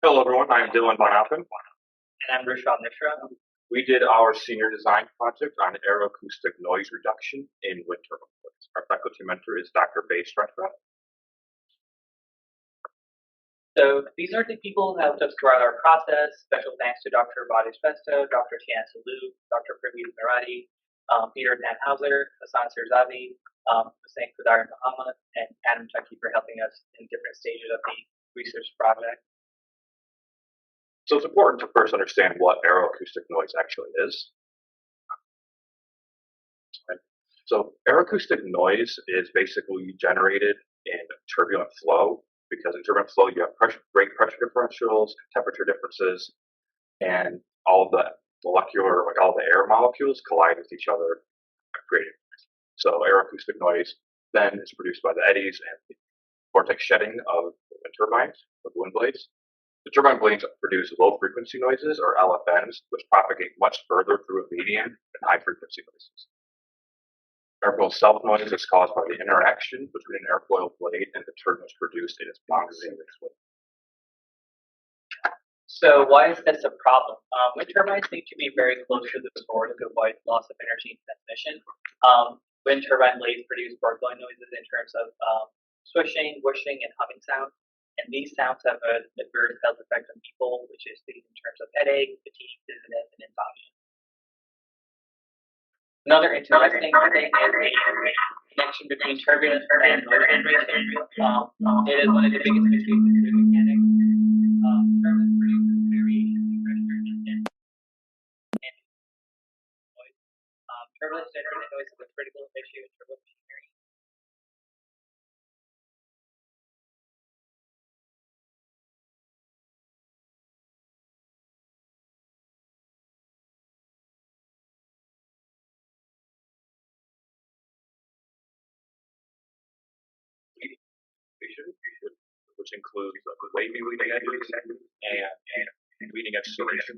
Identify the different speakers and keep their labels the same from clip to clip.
Speaker 1: Hello, everyone. I'm Dylan Von Appen.
Speaker 2: And I'm Rishab Mishra.
Speaker 1: We did our senior design project on aero-acoustic noise reduction in wind turbines. Our faculty mentor is Dr. Bay Stretchbrook.
Speaker 2: So these are the people who helped us throughout our process. Special thanks to Dr. Badi Spesto, Dr. Tiana Salou, Dr. Praveed Mirati, Peter Danhauser, Hassan Sirzavi, Hussein Qudar Muhammad, and Adam Tucky for helping us in different stages of the research project.
Speaker 1: So it's important to first understand what aero-acoustic noise actually is. So aero-acoustic noise is basically generated in turbulent flow, because in turbulent flow you have great pressure differentials, temperature differences, and all of the all the air molecules collide with each other, creating. So aero-acoustic noise then is produced by the eddies and the vortex shedding of the wind turbines, of the wind blades. The turbine blades produce low frequency noises, or LFNs, which propagate much further through a medium than high frequency noises. Airfoil self-noise is caused by the interaction between an airfoil blade and the turbines produced in its boundary mixed wind.
Speaker 2: So why is this a problem? Wind turbines need to be very close to the core to avoid loss of energy in transmission. Wind turbine blades produce gurgling noises in terms of swishing, whooshing, and humming sounds. And these sounds have an adverse health effect on people, which is in terms of headache, fatigue, dizziness, and insomnia. Another interesting thing is the connection between turbulence and noise generation. It is one of the biggest mysteries in fluid mechanics. Turbulence produces variations in pressure and density and noise. Turbulence generated noise is a critical issue in turbo machinery.
Speaker 1: Which includes wavy leading edges and leading edge serration.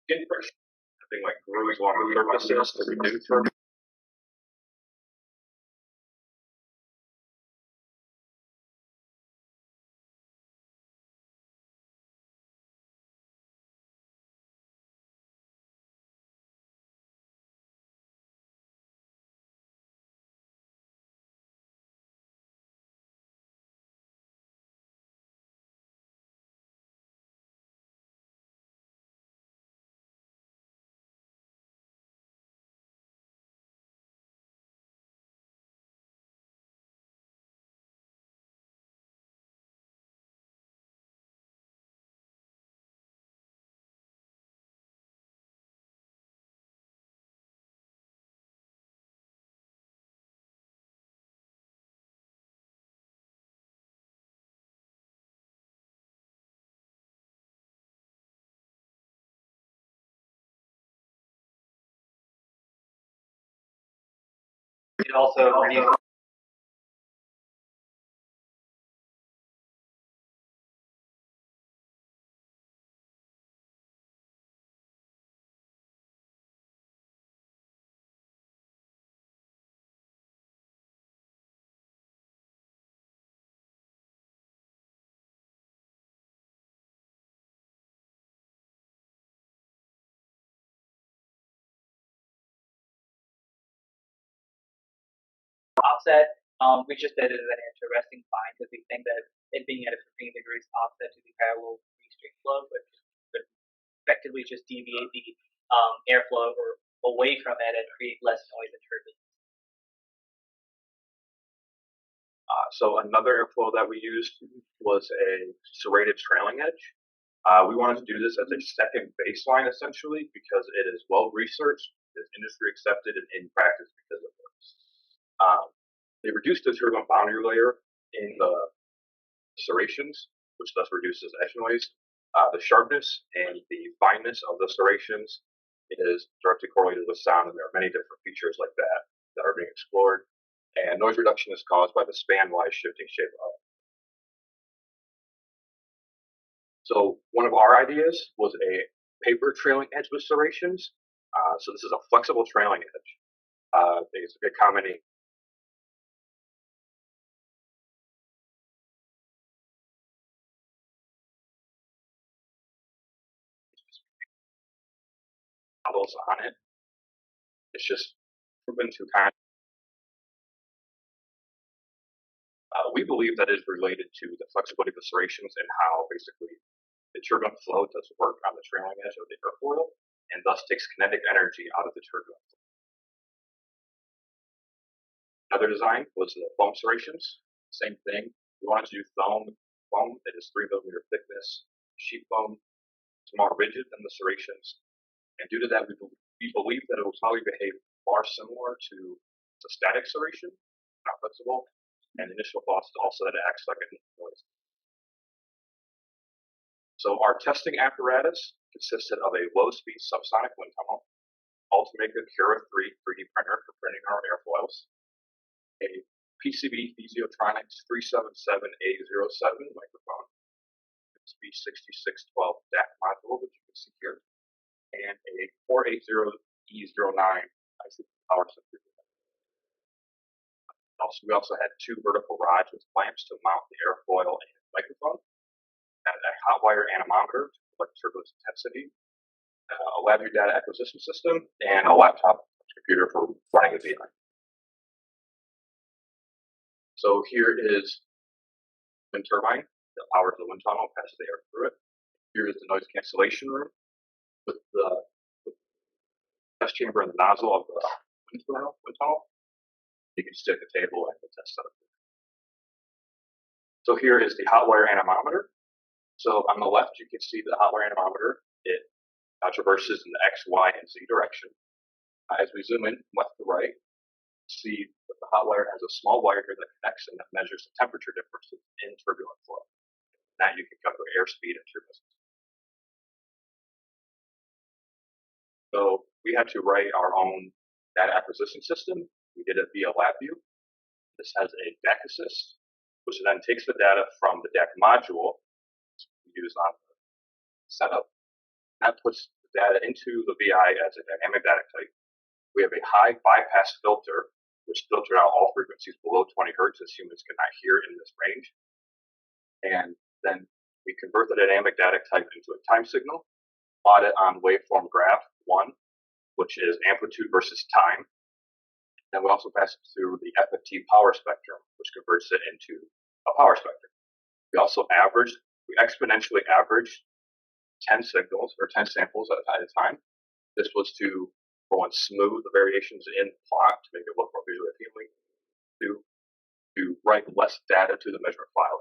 Speaker 1: Skin pressure, something like grooves along the surfaces to reduce turbulence.
Speaker 2: It also reduces offset. We just did it as an interesting find because we think that it being at a 15 degrees offset to the parallel free stream flow would effectively just deviate the airflow or away from it and create less noise and turbulence.
Speaker 1: So another airflow that we used was a serrated trailing edge. We wanted to do this as a second baseline, essentially, because it is well researched, it's industry accepted, and in practice because it works. They reduced the turbulent boundary layer in the serrations, which thus reduces edge noise. The sharpness and the fineness of the serrations is directly correlated with sound, and there are many different features like that that are being explored. And noise reduction is caused by the span-wise shifting shape of. So one of our ideas was a paper trailing edge with serrations. So this is a flexible trailing edge. It's a common models on it. It's just proven to kind of, we believe that is related to the flexibility of the serrations and how basically the turbulent flow does work on the trailing edge of the airfoil and thus takes kinetic energy out of the turbulent flow. Another design was the foam serrations. Same thing. We wanted to do foam that is 3 millimeter thickness, sheet foam. It's more rigid than the serrations. And due to that, we believe that it will probably behave far similar to the static serration, not flexible. And the initial thoughts also that it acts like a noise. So our testing apparatus consisted of a low-speed subsonic wind tunnel, Ultimaker Cura 3 3D printer for printing our airfoils, a PCB Physiotronics 377A07 microphone, USB6612 DAC module, which you can see here, and a 480E09 IC power supply. We also had 2 vertical rods with clamps to mount the airfoil and microphone, and a hot wire anemometer to collect turbulence intensity, a LabVIEW data acquisition system, and a laptop computer for running the VI. So here is wind turbine that powers the wind tunnel, passes the air through it. Here is the noise cancellation room with the test chamber and the nozzle of the wind tunnel. You can stick a table and the test setup. So here is the hot wire anemometer. So on the left, you can see the hot wire anemometer. It traverses in the X, Y, and Z direction. As we zoom in left to right, see that the hot wire has a small wire here that connects and that measures the temperature differences in turbulent flow. Now you can calculate airspeed and turbulence. So we had to write our own data acquisition system. We did it via LabVIEW. This has a DAC assist, which then takes the data from the DAC module we use on the setup. That puts the data into the VI as a dynamic data type. We have a high bypass filter, which filtered out all frequencies below 20 hertz, as humans cannot hear in this range. And then we convert the dynamic data type into a time signal, plot it on waveform graph 1, which is amplitude versus time. And we also pass it through the FFT power spectrum, which converts it into a power spectrum. We also exponentially averaged 10 signals or 10 samples at a time. This was to go and smooth the variations in the plot to make it look more visually appealing, to write less data to the measurement file.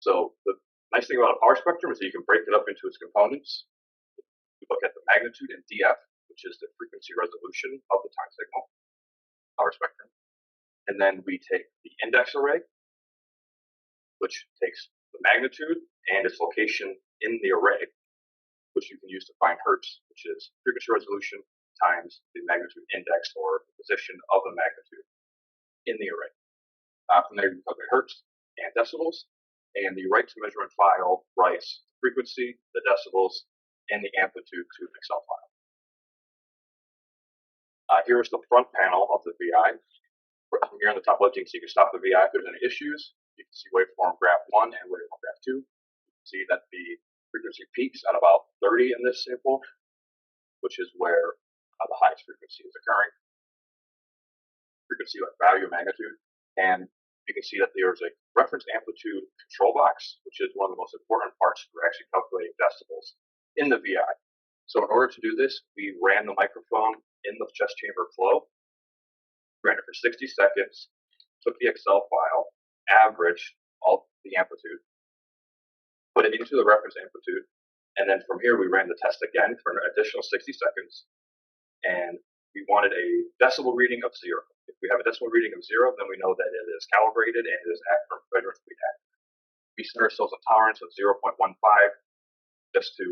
Speaker 1: So the nice thing about a power spectrum is that you can break it up into its components. We look at the magnitude in DF, which is the frequency resolution of the time signal, power spectrum. And then we take the index array, which takes the magnitude and its location in the array, which you can use to find hertz, which is frequency resolution times the magnitude index, or the position of the magnitude in the array. From there, you can calculate hertz and decibels, and the write to measurement file writes the frequency, the decibels, and the amplitude to an Excel file. Here is the front panel of the VI. Here on the top left, you can see you can stop the VI if there's any issues. You can see waveform graph 1 and waveform graph 2. You can see that the frequency peaks at about 30 in this sample, which is where the highest frequency is occurring. Frequency like value, magnitude. And you can see that there's a reference amplitude control box, which is one of the most important parts for actually calculating decibels in the VI. So in order to do this, we ran the microphone in the chest chamber flow, ran it for 60 seconds, took the Excel file, averaged all the amplitude, put it into the reference amplitude, and then from here we ran the test again for an additional 60 seconds, and we wanted a decibel reading of 0. If we have a decibel reading of 0, then we know that it is calibrated and it is accurate measurement speed accurate. We set ourselves a tolerance of 0.15 just to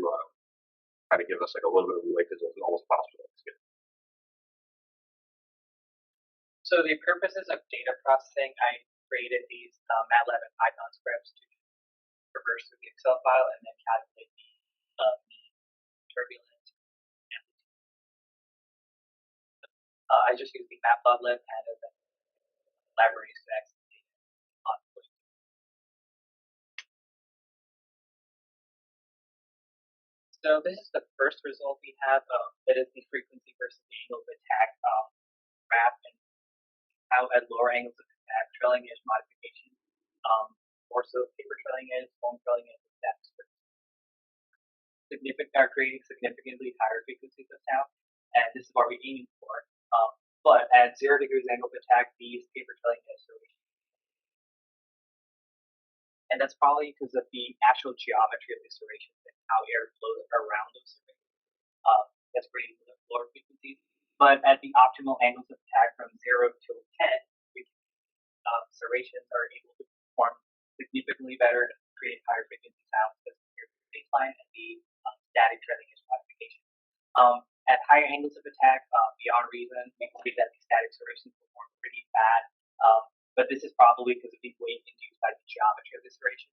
Speaker 1: kind of give us like a little bit of leeway because it was almost possible to get.
Speaker 2: So the purposes of data processing, I created these MATLAB and Python scripts to traverse through the Excel file and then calculate the mean turbulence. I just use the matplotlib and the libraries to access data. So this is the first result we have. That is the frequency versus the angle of attack graph, and how at lower angles of attack, trailing edge modification, more so paper trailing edge, foam trailing edge, depth are creating significantly higher frequencies of sound, and this is what we're aiming for. But at 0 degrees angle of attack, these paper trailing edge serrations. And that's probably because of the actual geometry of the serrations and how air flows around those serrations. That's creating lower frequencies. But at the optimal angles of attack from 0 to 10, serrations are able to perform significantly better and create higher frequency sounds as compared to the baseline and the static trailing edge modification. At higher angles of attack, beyond reason, we believe that the static serrations perform pretty bad. But this is probably because of the weight induced by the geometry of the serrations.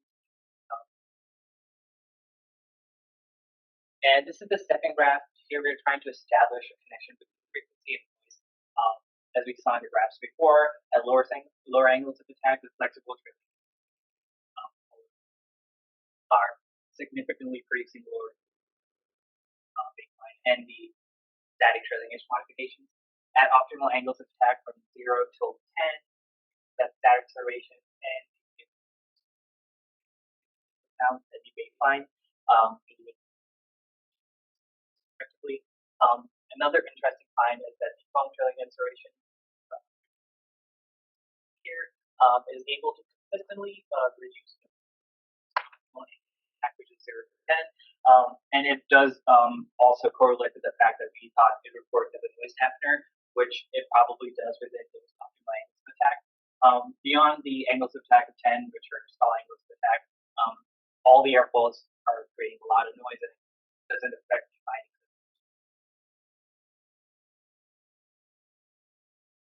Speaker 2: And this is the second graph. Here we're trying to establish a connection between frequency and noise. As we saw in the graphs before, at lower angles of attack, the flexible trailing are significantly producing lower baseline and the static trailing edge modifications. At optimal angles of attack from 0 till 10, that static serration and sounds at the baseline. Respectively. Another interesting find is that the foam trailing edge serration here is able to consistently reduce which is 0 to 10. And it does also correlate with the fact that we thought it reported as a noise dampener, which it probably does within those optimal angles of attack. Beyond the angles of attack of 10, which are stall angles of attack, all the airfoils are creating a lot of noise and it doesn't affect the findings.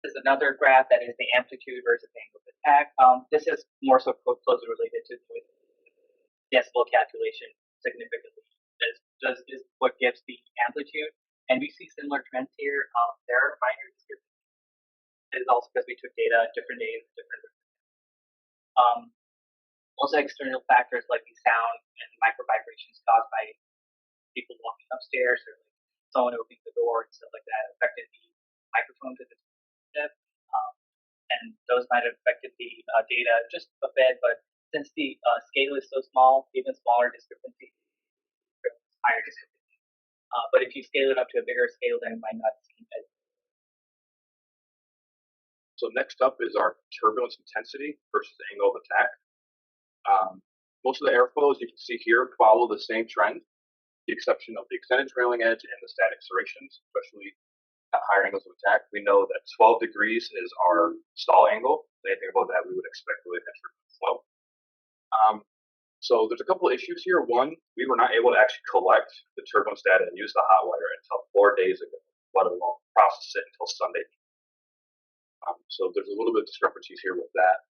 Speaker 2: This is another graph that is the amplitude versus angle of attack. This is more so closely related to the decibel calculation significantly. This is what gives the amplitude. And we see similar trends here. There are minor discrepancies. It is also because we took data at different days, different. Also external factors like the sound and micro vibrations caused by people walking upstairs or like someone opening the door and stuff like that affected the microphone to the and those might have affected the data just a bit, but since the scale is so small, even smaller discrepancies, higher discrepancies. But if you scale it up to a bigger scale, then it might not seem as.
Speaker 1: So next up is our turbulence intensity versus angle of attack. Most of the airflows you can see here follow the same trend, the exception of the extended trailing edge and the static serrations, especially at higher angles of attack. We know that 12 degrees is our stall angle. Anything above that, we would expect really a turbulent flow. So there's a couple of issues here. One, we were not able to actually collect the turbulence data and use the hot wire until 4 days ago, let alone process it until Sunday. So there's a little bit of discrepancies here with that.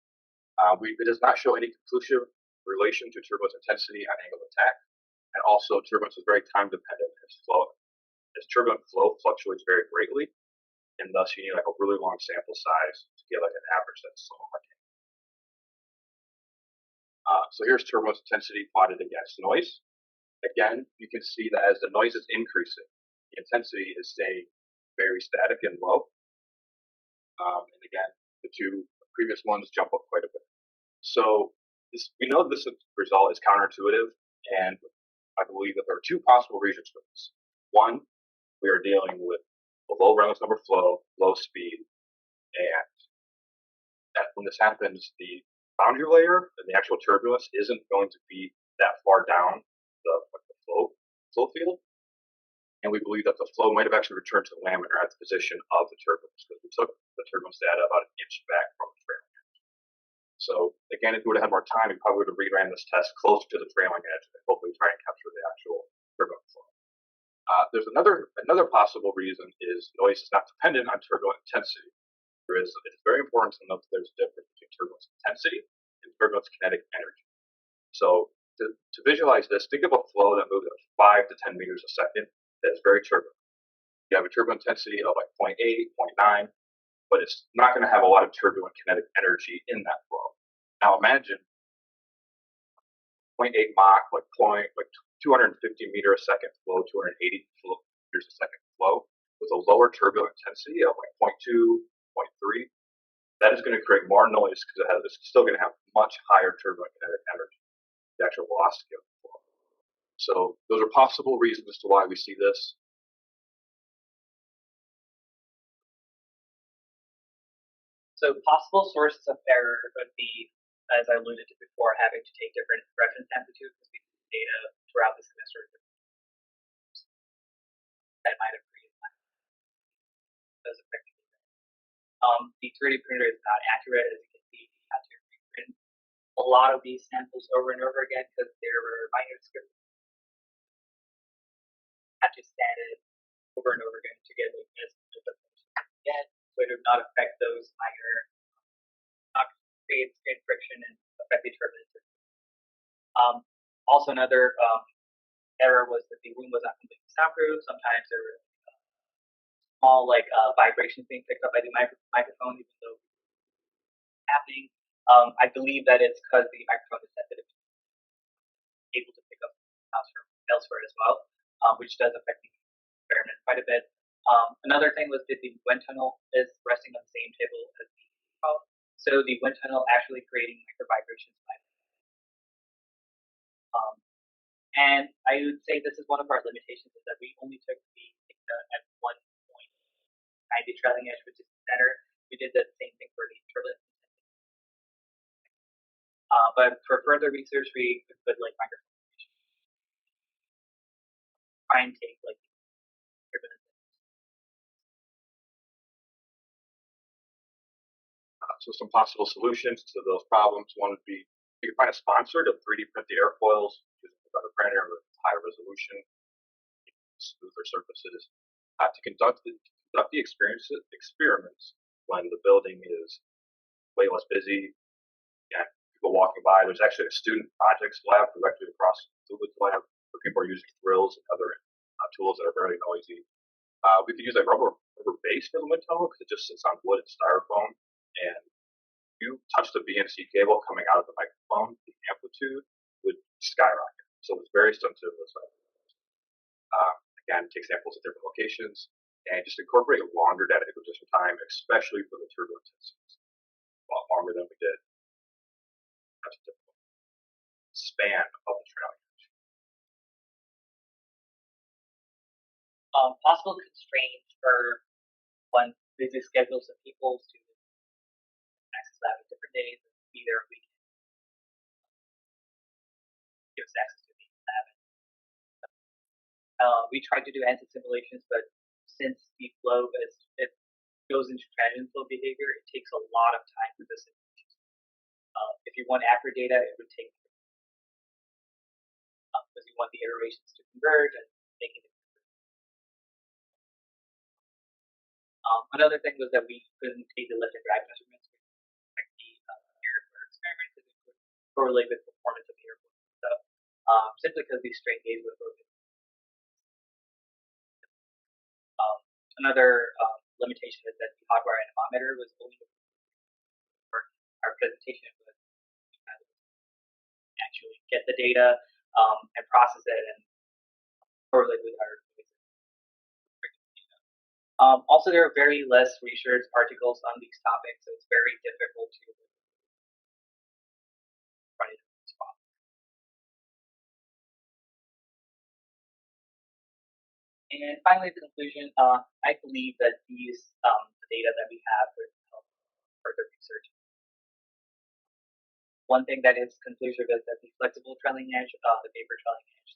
Speaker 1: It does not show any conclusive relation to turbulence intensity on angle of attack, and also turbulence is very time dependent as turbulent flow fluctuates very greatly, and thus you need like a really long sample size to get like an average that's somewhat arcane. So here's turbulence intensity plotted against noise. Again, you can see that as the noise is increasing, the intensity is staying very static and low. And again, the two previous ones jump up quite a bit. So we know this result is counterintuitive, and I believe that there are two possible reasons for this. One, we are dealing with a low Reynolds number flow, low speed, and when this happens, the boundary layer and the actual turbulence isn't going to be that far down the flow field. And we believe that the flow might have actually returned to the laminar at the position of the turbulence, because we took the turbulence data about an inch back from the trailing edge. So again, if we would have had more time, we probably would have reran this test closer to the trailing edge and hopefully try and capture the actual turbulence flow. There's another possible reason is noise is not dependent on turbulent intensity. It's very important to note that there's a difference between turbulence intensity and turbulence kinetic energy. So to visualize this, think of a flow that moves at 5 to 10 meters a second that is very turbulent. You have a turbulent intensity of like 0.8, 0.9, but it's not going to have a lot of turbulent kinetic energy in that flow. Now imagine 0.8 Mach, like 250 meter a second flow, 280 meters a second flow, with a lower turbulent intensity of like 0.2, 0.3. That is going to create more noise because it's still going to have much higher turbulent kinetic energy, the actual velocity of the flow. So those are possible reasons as to why we see this.
Speaker 2: So possible sources of error would be, as I alluded to before, having to take different reference amplitudes because we see data throughout the semester that might have created those affecting the 3D printer is not accurate, as you can see. You have to reprint a lot of these samples over and over again because there were minor scripts. Had to stand it over and over again to get like this again, so it would not affect those minor, not create screen friction and affect the turbulence. Also, another error was that the room was not completely soundproof. Sometimes there were small vibrations being picked up by the microphone, even though it's happening. I believe that it's because the microphone is sensitive, able to pick up sounds from elsewhere as well, which does affect the experiment quite a bit. Another thing was that the wind tunnel is resting on the same table as the phone, so the wind tunnel actually creating micro vibrations. And I would say this is one of our limitations, is that we only took the data at one point, the trailing edge, which is the center. We did the same thing for the turbulence. But for further research, we could put microphone try and take turbulence.
Speaker 1: So some possible solutions to those problems. One would be you can find a sponsor to 3D print the airfoils using a better printer with high resolution, smoother surfaces. To conduct the experiments when the building is way less busy and people walking by. There's actually a student projects lab directly across the fluids lab where people are using drills and other tools that are very noisy. We could use a rubber base for the wind tunnel because it just sits on wood and styrofoam, and you touch the BNC cable coming out of the microphone, the amplitude would skyrocket. So it's very sensitive. Again, take samples at different locations and just incorporate a longer data acquisition time, especially for the turbulent instances. A lot longer than we did. That's a difficult span of the trailing edge.
Speaker 2: Possible constraints for one busy schedules of people to access lab at different days and be there weekend. Give us access to the lab. We tried to do ANSYS simulations, but since the flow it goes into transient flow behavior, it takes a lot of time for the simulations. If you want accurate data, it would take because you want the iterations to converge and make it. Another thing was that we couldn't take the lift and drag measurements to affect the airfoil experiment because it would correlate with performance of the airfoil stuff, simply because these strain gauges were broken. Another limitation is that the hardware anemometer was only for our presentation, but actually get the data and process it and correlate with our data. Also, there are very less research articles on these topics, so it's very difficult to run it in this spot. And finally, the conclusion, I believe that these the data that we have would help further research. One thing that is conclusive is that the flexible trailing edge, the vapor trailing edge,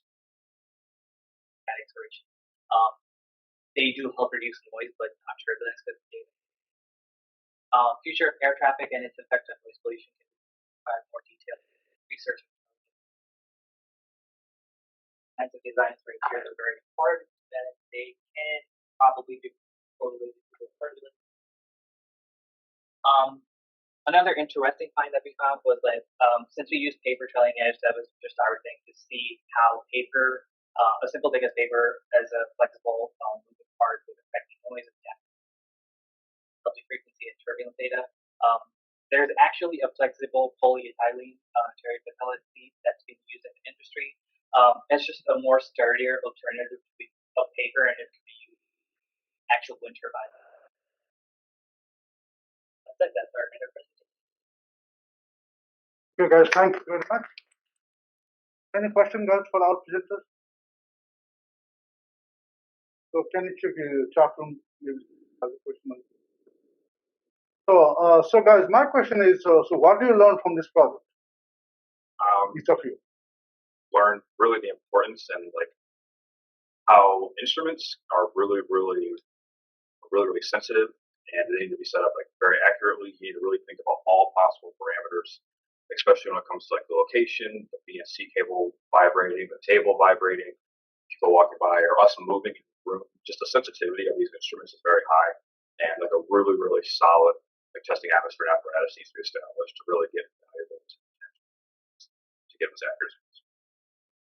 Speaker 2: that exploration, they do help reduce noise, but not turbulence with data. Future air traffic and its effect on noise pollution can provide more detailed research. Kinds of designs right here are very important. That probably be correlated to the turbulence. Another interesting find that we found was that since we used paper trailing edge, that was just our thing to see how paper, a simple thing as paper, as a flexible moving part would affect noise and depth, frequency, and turbulence data. There's actually a flexible polyethylene terephthalate seed that's being used in the industry. It's just a more sturdier alternative of paper, and it can be used in actual wind turbines. That's our interpretation.
Speaker 3: Okay, guys, thank you very much. Any question, guys, for our presenters? So, can you check your chat room? Has a question. So, guys, my question is: so, what do you learn from this project? Each of you
Speaker 1: learned really the importance and like how instruments are really sensitive, and they need to be set up like very accurately. You need to really think about all possible parameters, especially when it comes to like the location, the BNC cable vibrating, the table vibrating, people walking by, or us moving in the room. Just the sensitivity of these instruments is very high, and like a really solid like testing atmosphere and apparatus needs to be established to really get valuable to give us accuracy.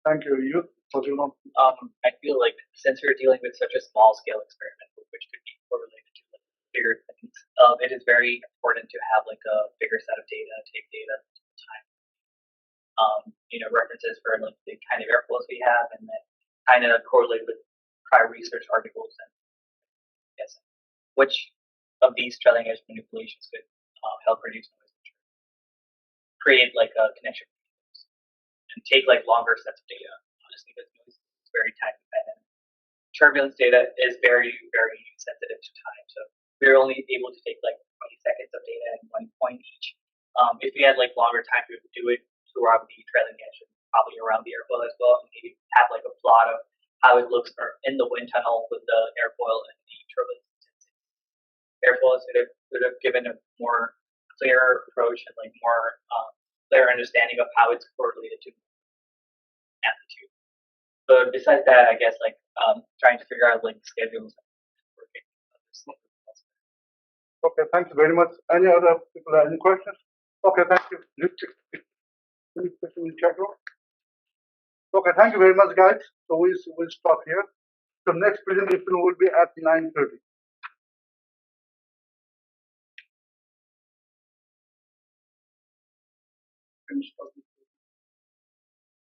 Speaker 3: Thank you. You,
Speaker 2: I feel like since we're dealing with such a small scale experiment, which could be correlated to like bigger things, it is very important to have like a bigger set of data, take data at the time. References for like the kind of airflows we have, and then kind of correlate with prior research articles, and yes, which of these trailing edge manipulations could help reduce noise control, create like a connection, and take like longer sets of data. Honestly, because noise is very time dependent. Turbulence data is very sensitive to time, so we're only able to take like 20 seconds of data in one point each. If we had like longer time, we would do it throughout the trailing edge, and probably around the airfoil as well, and maybe have like a plot of how it looks in the wind tunnel with the airfoil and the turbulence. Airfoils would have given a more clear approach and like more clear understanding of how it's correlated to amplitude. But besides that, I guess like trying to figure out like schedules.
Speaker 3: Okay, thank you very much. Any other people have any questions? Okay, thank you. Okay, thank you very much, guys. So we'll stop here. The next presentation will be at 9:30. Can you stop?